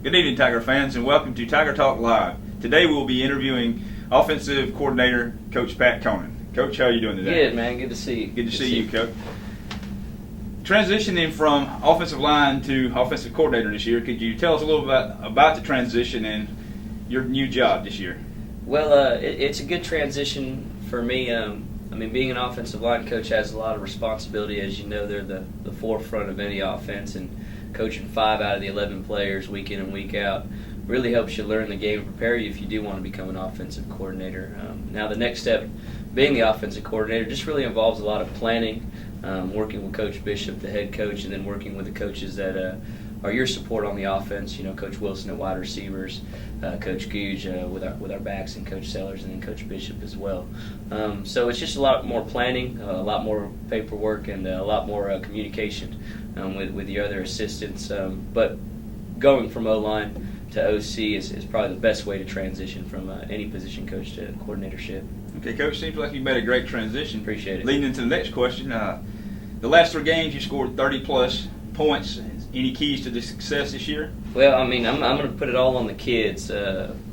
Good evening, Tiger fans, and welcome to Tiger Talk Live. Today we will be interviewing offensive coordinator Coach Pat Konen. Coach, how are you doing today? Good, man. Good to see you. Good to see you, Coach. Transitioning from offensive line to offensive coordinator this year, could you tell us a little bit about the transition and your new job this year? Well, it's a good transition for me. Being an offensive line coach has a lot of responsibility. As you know, they're the forefront of any offense, and coaching 5 out of the 11 players week in and week out really helps you learn the game and prepare you if you do want to become an offensive coordinator. Now the next step, being the offensive coordinator, just really involves a lot of planning, working with Coach Bishop, the head coach, and then working with the coaches that are your support on the offense. You know, Coach Wilson at wide receivers, Coach Gouge with our backs, and Coach Sellers, and then Coach Bishop as well. So it's just a lot more planning, a lot more paperwork, and a lot more communication with the other assistants. But going from O-line to OC is probably the best way to transition from any position coach to coordinatorship. Okay, Coach, seems like you made a great transition. Appreciate it. Leading into the next question, the last 3 games you scored 30-plus points. Any keys to the success this year? Well, I'm going to put it all on the kids.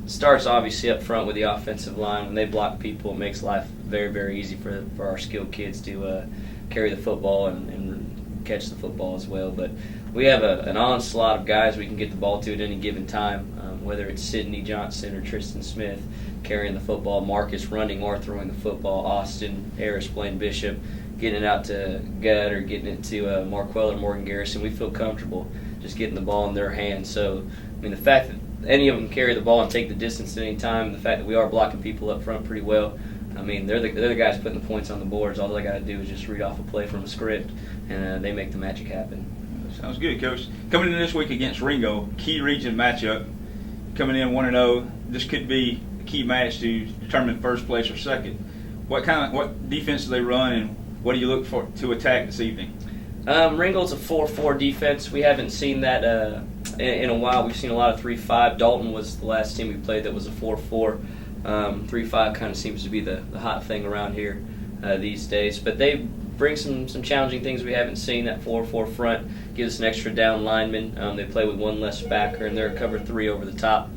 Starts obviously up front with the offensive line. When they block people, it makes life very, very easy for our skilled kids to carry the football and catch the football as well. But we have an onslaught of guys we can get the ball to at any given time, whether it's Sidney Johnson or Tristan Smith carrying the football, Marcus running or throwing the football, Austin, Harris, Blaine Bishop, getting it out to Gud or getting it to Marquell or Morgan Garrison. We feel comfortable just getting the ball in their hands. So, the fact that any of them carry the ball and take the distance at any time, the fact that we are blocking people up front pretty well, they're the guys putting the points on the boards. All they got to do is just read off a play from a script, and they make the magic happen. Sounds good, Coach. Coming in this week against Ringo, key region matchup, coming in 1-0. This could be a key match to determine first place or second. What defense do they run, and what do you look for to attack this evening? Ringgold's a 4-4 defense. We haven't seen that in a while. We've seen a lot of 3-5. Dalton was the last team we played that was a 4-4. 3-5 kind of seems to be the hot thing around here these days. But they bring some challenging things we haven't seen. That 4-4 front gives us an extra down lineman. They play with one less backer, and they're a cover 3 over the top.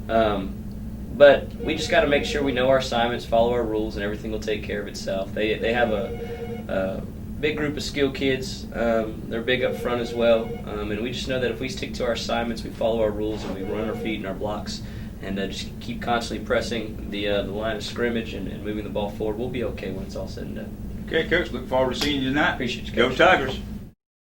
But we just got to make sure we know our assignments, follow our rules, and everything will take care of itself. They have a big group of skilled kids. They're big up front as well. And we just know that if we stick to our assignments, we follow our rules, and we run our feet and our blocks, and just keep constantly pressing the line of scrimmage and moving the ball forward, we'll be okay when it's all said and done. Okay, Coach, look forward to seeing you tonight. Appreciate you, Coach. Go Tigers.